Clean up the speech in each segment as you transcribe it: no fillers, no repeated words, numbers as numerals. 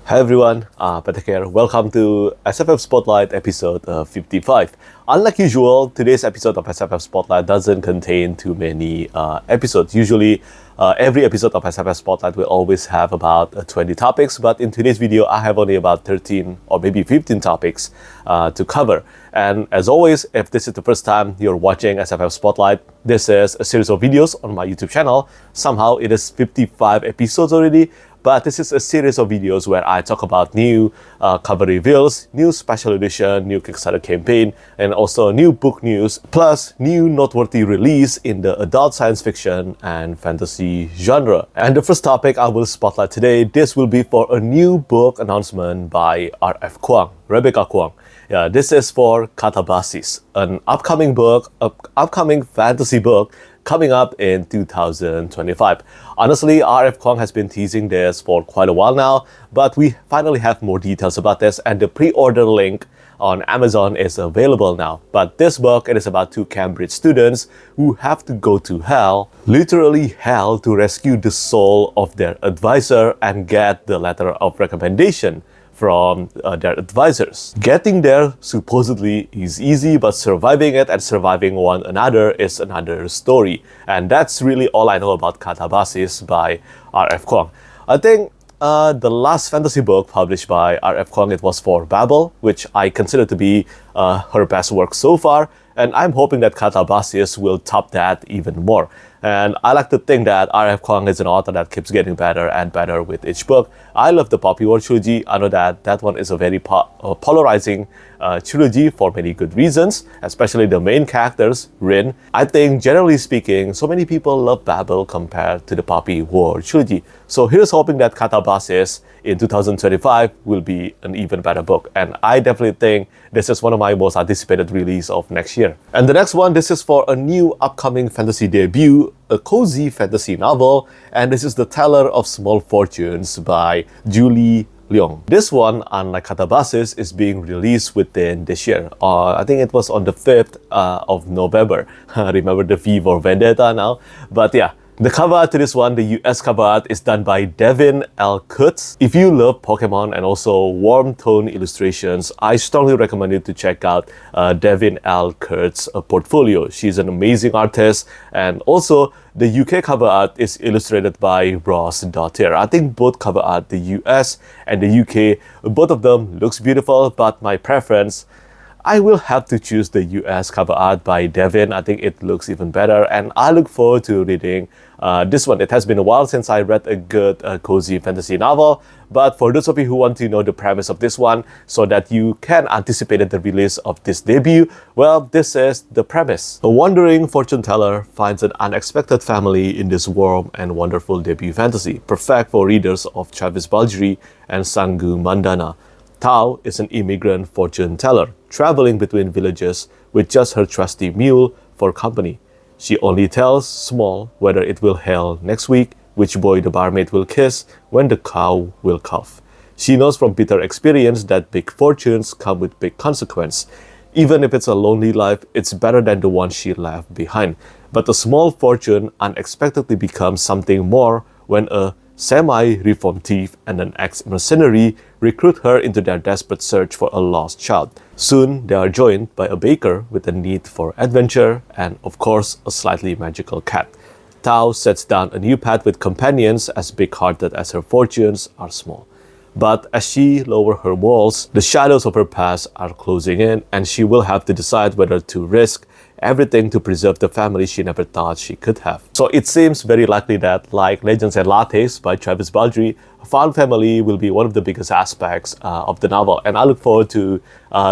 Hi everyone, Patrick here. Welcome to SFF Spotlight episode 55. Unlike usual, today's episode of SFF Spotlight doesn't contain too many episodes. Usually, every episode of SFF Spotlight will always have about 20 topics, but in today's video, I have only about 13 or maybe 15 topics to cover. And as always, if this is the first time you're watching SFF Spotlight, this is a series of videos on my YouTube channel. Somehow it is 55 episodes already, but this is a series of videos where I talk about new cover reveals, new special edition, new Kickstarter campaign, and also new book news, plus new noteworthy release in the adult science fiction and fantasy genre. And the first topic I will spotlight today, this will be for a new book announcement by R.F. Kuang, Rebecca Kuang. Yeah, this is for Katabasis, an upcoming book, upcoming fantasy book coming up in 2025. Honestly, R.F. Kuang has been teasing this for quite a while now, but we finally have more details about this, and the pre-order link on Amazon is available now. But this book, it is about two Cambridge students who have to go to hell, literally hell, to rescue the soul of their advisor and get the letter of recommendation from their advisors. Getting there supposedly is easy, but surviving it and surviving one another is another story. And that's really all I know about Katabasis by R.F. Kuang. I think the last fantasy book published by R.F. Kuang, it was for Babel, which I consider to be her best work so far. And I'm hoping that Katabasis will top that even more. And I like to think that R.F. Kuang is an author that keeps getting better and better with each book. I love the Poppy War trilogy. I know that that one is a very polarizing trilogy for many good reasons, especially the main characters, Rin. I think generally speaking, so many people love Babel compared to the Poppy War trilogy. So here's hoping that Katabasis in 2025 will be an even better book. And I definitely think this is one of my most anticipated release of next year. And the next one, this is for a new upcoming fantasy debut, a cozy fantasy novel, and this is The Teller of Small Fortunes by Julie Leong. This one, unlike Katabasis, is being released within this year. I think it was on the 5th of November. Remember the V for Vendetta now? But yeah, the cover art to this one, the US cover art, is done by Devin, Elle, Kurtz. If you love Pokemon and also warm tone illustrations, I strongly recommend you to check out Devin, Elle, Kurtz portfolio. She's an amazing artist, and also the UK cover art is illustrated by Rosdottir. I think both cover art, the US and the UK, both of them looks beautiful, but my preference, I will have to choose the US cover art by Devin. I think it looks even better, and I look forward to reading this one. It has been a while since I read a good cozy fantasy novel, but for those of you who want to know the premise of this one so that you can anticipate the release of this debut, well, this is the premise. A wandering fortune teller finds an unexpected family in this warm and wonderful debut fantasy, perfect for readers of Travis Baldry and Sangu Mandana. Tao is an immigrant fortune teller, traveling between villages with just her trusty mule for company. She only tells Small whether it will hail next week, which boy the barmaid will kiss, when the cow will cough. She knows from bitter experience that big fortunes come with big consequence. Even if it's a lonely life, it's better than the one she left behind. But a small fortune unexpectedly becomes something more when a semi-reformed thief and an ex-mercenary recruit her into their desperate search for a lost child. Soon, they are joined by a baker with a need for adventure and, of course, a slightly magical cat. Tao sets down a new path with companions as big-hearted as her fortunes are small. But as she lowers her walls, the shadows of her past are closing in, and she will have to decide whether to risk everything to preserve the family she never thought she could have. So it seems very likely that, like Legends and Lattes by Travis Baldry, found family will be one of the biggest aspects of the novel, and I look forward to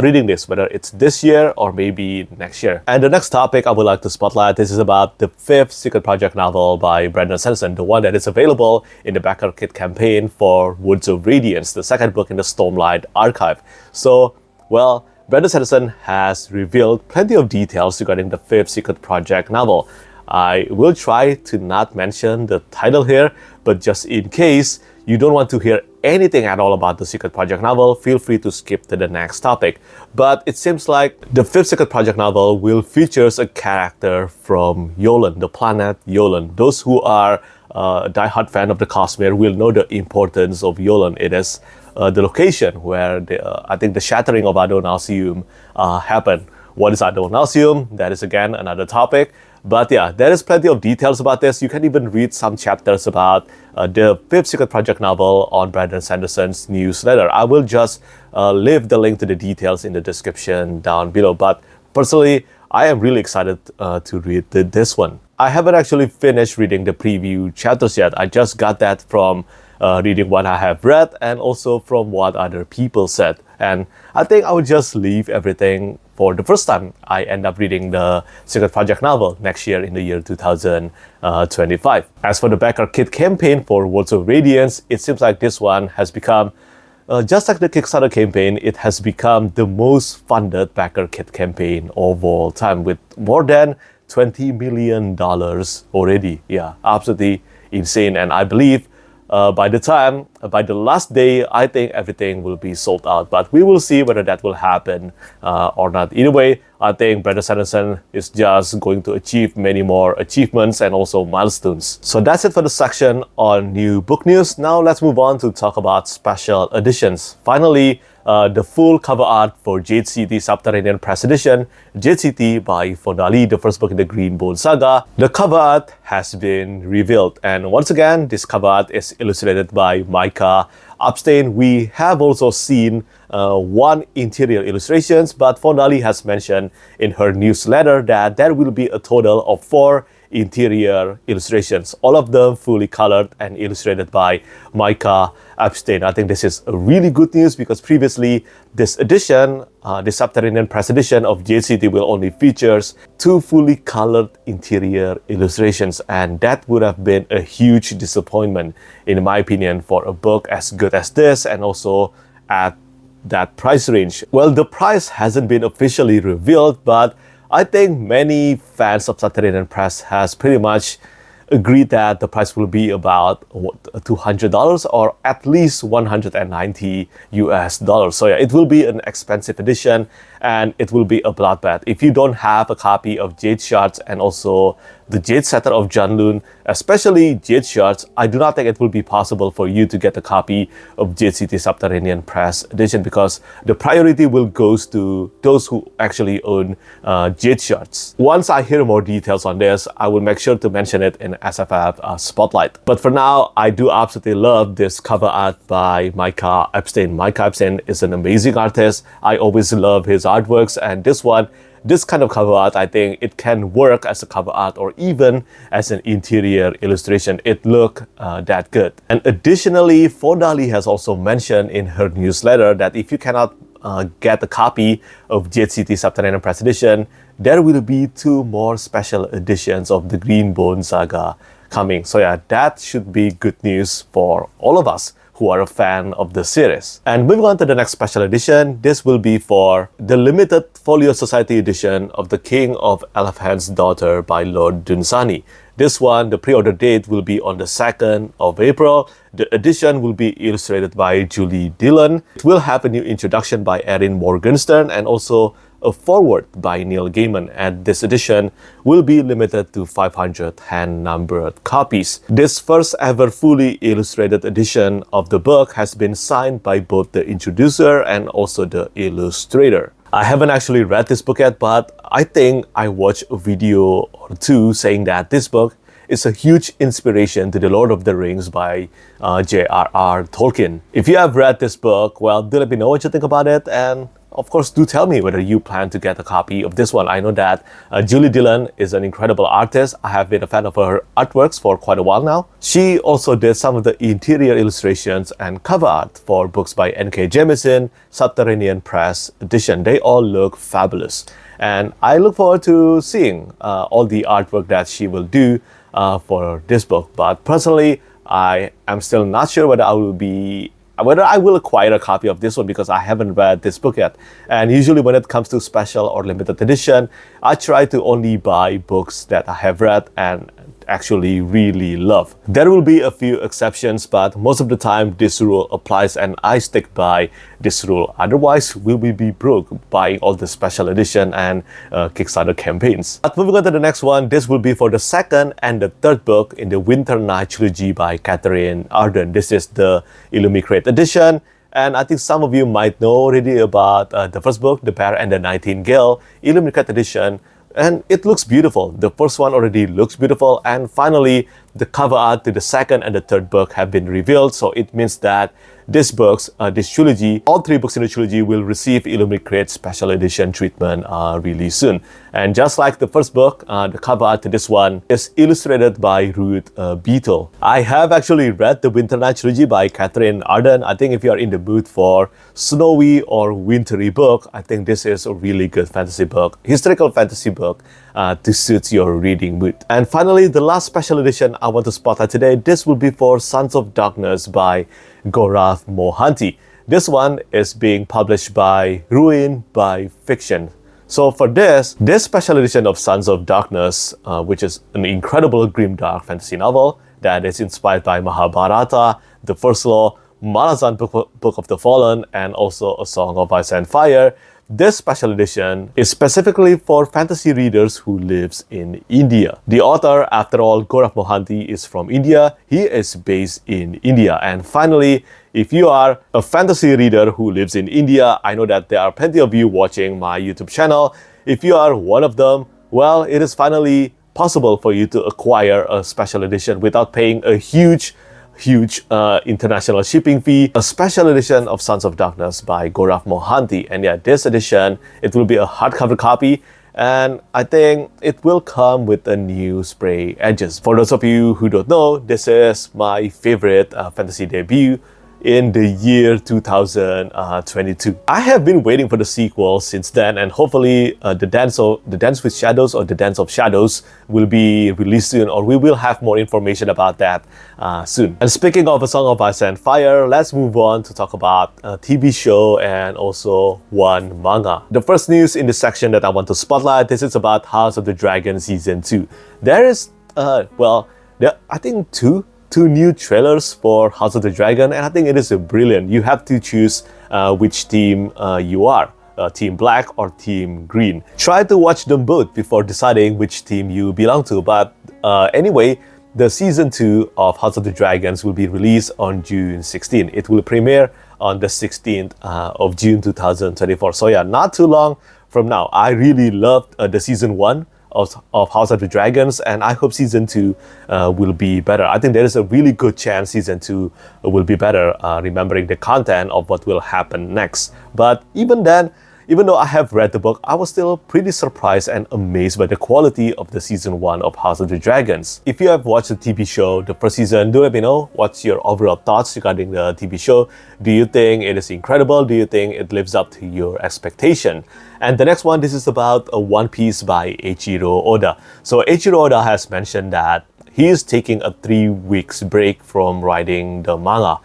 reading this, whether it's this year or maybe next year. And the next topic I would like to spotlight, this is about the 5th Secret Project novel by Sanderson, the one that is available in the Backerkit campaign for Woods of Radiance, the second book in the Stormlight archive. So, well, Sanderson has revealed plenty of details regarding the 5th Secret Project novel. I will try to not mention the title here, but just in case you don't want to hear anything at all about the Secret Project novel, feel free to skip to the next topic. But it seems like the 5th Secret Project novel will feature a character from Yolen, the planet Yolen. Those who are die-hard fan of the Cosmere will know the importance of Yolen. It is the location where I think the shattering of Adonalsium happened. What is Adonalsium? That is again another topic. But yeah, there is plenty of details about this. You can even read some chapters about the 5th Secret Project novel on Brandon Sanderson's newsletter. I will just leave the link to the details in the description down below. But personally, I am really excited to read this one. I haven't actually finished reading the preview chapters yet. I just got that from reading what I have read and also from what other people said. And I think I would just leave everything for the first time I end up reading the Secret Project novel next year in the year 2025. As for the Backerkit campaign for Worlds of Radiance, it seems like this one has become, just like the Kickstarter campaign, it has become the most funded Backerkit campaign of all time with more than $20 million already. Yeah, absolutely insane. And I believe by the last day, I think everything will be sold out. But we will see whether that will happen or not. Either way, I think Brandon Sanderson is just going to achieve many more achievements and also milestones. So that's it for the section on new book news. Now let's move on to talk about special editions. Finally, the full cover art for Jade City Subterranean Press Edition, Jade City by Fonda, the first book in the Green Bone saga. The cover art has been revealed, and once again, this cover art is illustrated by Micah Epstein. We have also seen one interior illustrations, but Fonda has mentioned in her newsletter that there will be a total of 4 interior illustrations, all of them fully colored and illustrated by Micah Epstein. I think this is a really good news because previously this edition, the Subterranean Press edition of Jade City will only features 2 fully colored interior illustrations, and that would have been a huge disappointment in my opinion for a book as good as this and also at that price range. Well, the price hasn't been officially revealed, but I think many fans of Subterranean Press has pretty much agreed that the price will be about $200 or at least $190 US. So yeah, it will be an expensive edition and it will be a bloodbath. If you don't have a copy of Jade Shards and also the Jade Scepter of Janlun, especially Jade Shards, I do not think it will be possible for you to get a copy of Jade City Subterranean Press edition because the priority will goes to those who actually own Jade Shards. Once I hear more details on this, I will make sure to mention it in SFF Spotlight. But for now, I do absolutely love this cover art by Micah Epstein. Micah Epstein is an amazing artist. I always love his artworks, and this kind of cover art, I think it can work as a cover art or even as an interior illustration. It looks that good. And additionally, Fonda has also mentioned in her newsletter that if you cannot get a copy of Jade City Subterranean Press Edition, there will be 2 more special editions of the Green Bone saga coming. So yeah, that should be good news for all of us who are a fan of the series. And moving on to the next special edition, this will be for the limited Folio Society edition of The King of Elfland's Daughter by Lord Dunsany. This one, the pre-order date will be on the 2nd of April. The edition will be illustrated by Julie Dillon. It will have a new introduction by Erin Morgenstern and also a foreword by Neil Gaiman, and this edition will be limited to 500 hand-numbered copies. This first ever fully illustrated edition of the book has been signed by both the introducer and also the illustrator. I haven't actually read this book yet, but I think I watched a video or 2 saying that this book is a huge inspiration to The Lord of the Rings by J.R.R. Tolkien. If you have read this book, well, do let me know what you think about it, and of course, do tell me whether you plan to get a copy of this one. I know that Julie Dillon is an incredible artist. I have been a fan of her artworks for quite a while now. She also did some of the interior illustrations and cover art for books by N.K. Jemisin, Subterranean Press Edition. They all look fabulous. And I look forward to seeing all the artwork that she will do for this book. But personally, I am still not sure whether I will acquire a copy of this one because I haven't read this book yet. And usually when it comes to special or limited edition, I try to only buy books that I have read and actually really love. There will be a few exceptions, but most of the time this rule applies and I stick by this rule. Otherwise, we will be broke buying all the special edition and Kickstarter campaigns. But moving on to the next one, this will be for the second and the third book in the Winter Night trilogy by Katherine Arden. This is the Illumicrate edition. And I think some of you might know already about the first book, The Bear and the Nightingale, Illumicrate edition. And it looks beautiful. The first one already looks beautiful. And finally, the cover art to the second and the third book have been revealed. So it means that these books, this trilogy, all three books in the trilogy will receive Illumicrate special edition treatment really soon. And just like the first book, the cover art to this one is illustrated by rudebeetle. I have actually read the Winter Night trilogy by Katherine Arden. I think if you are in the mood for snowy or wintry book, I think this is a really good fantasy book, historical fantasy book to suit your reading mood. And finally, the last special edition I want to spotlight today, this will be for Sons of Darkness by Gaurav Mohanty. This one is being published by Ruin by Fiction. So for this special edition of Sons of Darkness, which is an incredible grimdark fantasy novel that is inspired by Mahabharata, The First Law, Malazan Book of the Fallen, and also A Song of Ice and Fire. This special edition is specifically for fantasy readers who lives in India. The author, after all, Gaurav Mohanty, is from India. He is based in India. And finally, if you are a fantasy reader who lives in India, I know that there are plenty of you watching my YouTube channel. If you are one of them, well, it is finally possible for you to acquire a special edition without paying a huge international shipping fee. A special edition of Sons of Darkness by Gaurav Mohanty. And yeah, this edition, it will be a hardcover copy, and I think it will come with a new spray edges. For those of you who don't know, this is my favorite fantasy debut in the year 2022. I have been waiting for the sequel since then, and hopefully the Dance with Shadows or the Dance of Shadows will be released soon, or we will have more information about that soon. And speaking of A Song of Ice and Fire, let's move on to talk about a TV show and also one manga. The first news in this section that I want to spotlight, this is about House of the Dragon Season 2. There is, I think two new trailers for House of the Dragon, and I think it is brilliant. You have to choose which team you are, Team Black or Team Green. Try to watch them both before deciding which team you belong to. But anyway, the Season 2 of House of the Dragons will be released on June 16. It will premiere on the 16th of June 2024. So yeah, not too long from now. I really loved the Season 1 of House of the Dragons, and I hope Season 2 will be better. I think there is a really good chance Season 2 will be better, remembering the content of what will happen next. But even then, even though I have read the book, I was still pretty surprised and amazed by the quality of the Season 1 of House of the Dragons. If you have watched the TV show, the first season, do let me know what's your overall thoughts regarding the TV show. Do you think it is incredible? Do you think it lives up to your expectation? And the next one, this is about a One Piece by Eiichiro Oda. So Eiichiro Oda has mentioned that he is taking a 3 weeks break from writing the manga.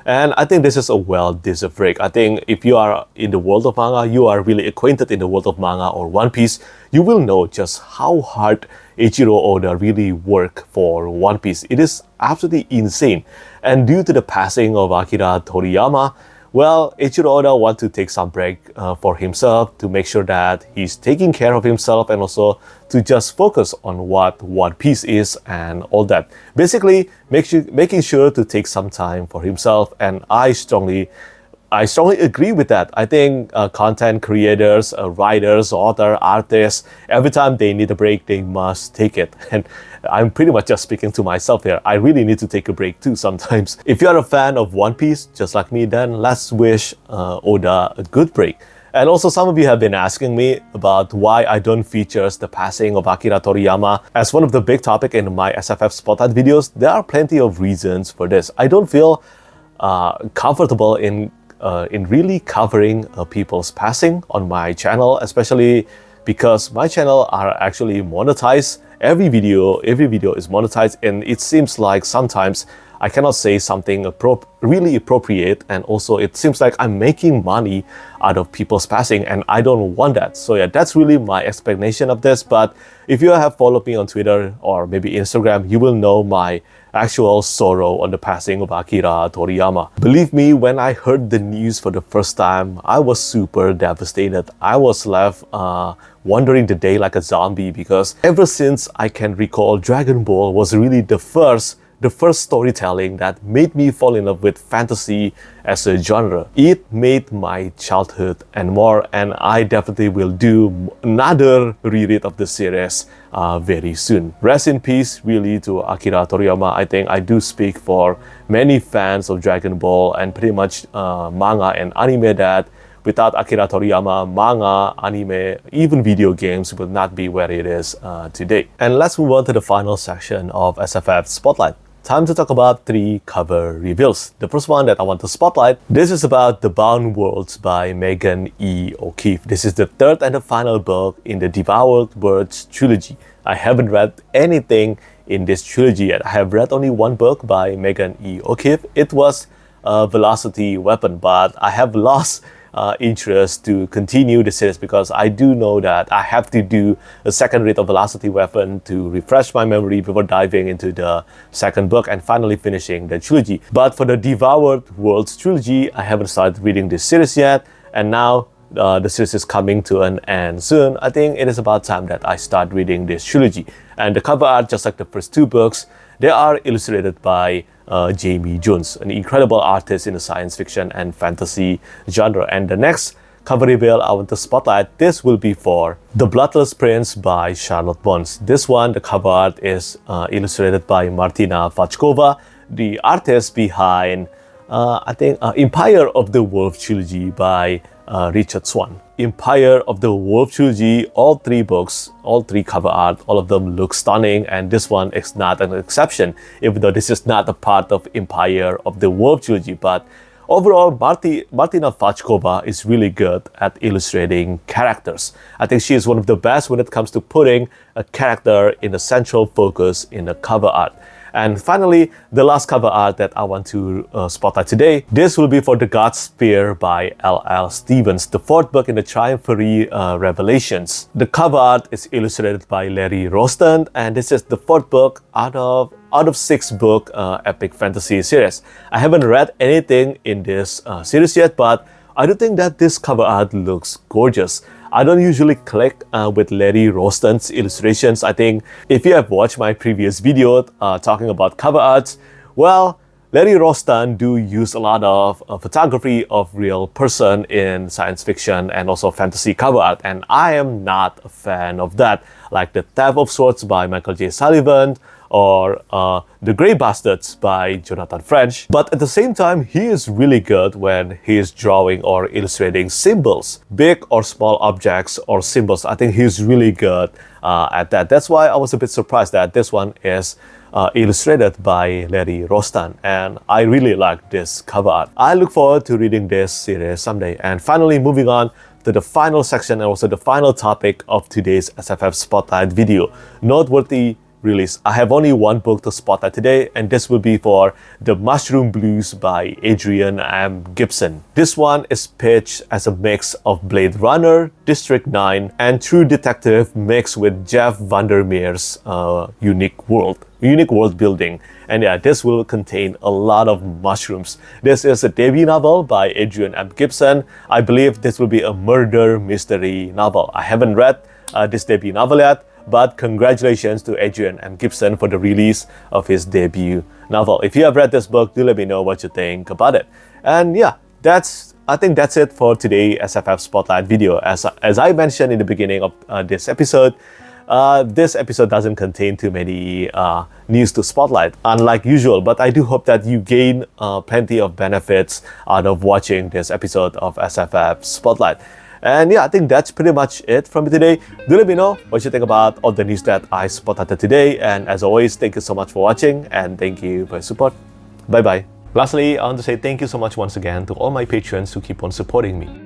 And I think this is a well-deserved break. I think if you are in the world of manga, you are really acquainted in the world of manga or One Piece, you will know just how hard Eiichiro Oda really worked for One Piece. It is absolutely insane. And due to the passing of Akira Toriyama, well, Eiichiro Oda wants to take some break for himself to make sure that he's taking care of himself and also to just focus on what One Piece is and all that. Basically, making sure to take some time for himself, and I strongly agree with that. I think content creators, writers, authors, artists, every time they need a break, they must take it. And I'm pretty much just speaking to myself here. I really need to take a break too sometimes. If you're a fan of One Piece, just like me, then let's wish Oda a good break. And also, some of you have been asking me about why I don't feature the passing of Akira Toriyama as one of the big topics in my SFF Spotlight videos. There are plenty of reasons for this. I don't feel comfortable in really covering people's passing on my channel, especially because my channel are actually monetized. Every video is monetized, and it seems like sometimes I cannot say something really appropriate, and also it seems like I'm making money out of people's passing, and I don't want that. So yeah, that's really my explanation of this. But if you have followed me on Twitter or maybe Instagram, you will know my actual sorrow on the passing of Akira Toriyama. Believe me, when I heard the news for the first time, I was super devastated. I was left wandering the day like a zombie, because ever since I can recall, Dragon Ball was really the first storytelling that made me fall in love with fantasy as a genre. It made my childhood and more, and I definitely will do another reread of the series very soon. Rest in peace really to Akira Toriyama. I think I do speak for many fans of Dragon Ball and pretty much manga and anime that without Akira Toriyama, manga, anime, even video games would not be where it is today. And let's move on to the final section of SFF Spotlight. Time to talk about 3 cover reveals. The first one that I want to spotlight, this is about The Bound Worlds by Megan E. O'Keefe. This is the 3rd and the final book in the Devoured Worlds trilogy. I haven't read anything in this trilogy yet. I have read only one book by Megan E. O'Keefe. It was a Velocity Weapon, but I have lost interest to continue the series because I do know that I have to do a second read of Velocity Weapon to refresh my memory before diving into the second book and finally finishing the trilogy. But for the Devoured Worlds trilogy, I haven't started reading this series yet, and now the series is coming to an end soon. I think it is about time that I start reading this trilogy. And the cover art, just like the first 2 books, they are illustrated by Jaime Jones, an incredible artist in the science fiction and fantasy genre. And the next cover reveal I want to spotlight, this will be for The Bloodless Prince by Charlotte Bones. This one, the cover art is illustrated by Martina Fackova, the artist behind Empire of the Wolf trilogy by Richard Swan. Empire of the Wolf trilogy, all 3 books, all 3 cover art, all of them look stunning, and this one is not an exception, even though this is not a part of Empire of the Wolf trilogy. But overall, Martina Fackova is really good at illustrating characters. I think she is one of the best when it comes to putting a character in the central focus in the cover art. And finally, the last cover art that I want to spotlight today, this will be for The God's Spear by L.L. Stevens, the 4th book in the Triumphary Revelations. The cover art is illustrated by Larry Rostant, and this is the 4th book out of 6-book epic fantasy series. I haven't read anything in this series yet, but I do think that this cover art looks gorgeous. I don't usually click with Larry Rostant's illustrations. I think if you have watched my previous video talking about cover arts, well, Larry Rostant do use a lot of photography of real person in science fiction and also fantasy cover art, and I am not a fan of that, like The Theft of Swords by Michael J. Sullivan or The Grey Bastards by Jonathan French. But at the same time, he is really good when he is drawing or illustrating symbols, big or small objects or symbols. I think he's really good at that. That's why I was a bit surprised that this one is illustrated by Larry Rostant, and I really like this cover art. I look forward to reading this series someday. And finally, moving on to the final section and also the final topic of today's SFF Spotlight video, noteworthy release. I have only one book to spotlight today, and this will be for The Mushroom Blues by Adrian M. Gibson. This one is pitched as a mix of Blade Runner, District 9, and True Detective mixed with Jeff Vandermeer's unique world building. And yeah, this will contain a lot of mushrooms. This is a debut novel by Adrian M. Gibson. I believe this will be a murder mystery novel. I haven't read this debut novel yet, but congratulations to Adrian M. Gibson for the release of his debut novel. If you have read this book, do let me know what you think about it. And yeah, I think that's it for today's SFF Spotlight video. As I mentioned in the beginning of this episode doesn't contain too many news to spotlight, unlike usual, but I do hope that you gain plenty of benefits out of watching this episode of SFF Spotlight. And yeah, I think that's pretty much it from me today. Do let me know what you think about all the news that I spotlighted today. And as always, thank you so much for watching, and thank you for your support. Bye bye. Lastly, I want to say thank you so much once again to all my patrons who keep on supporting me.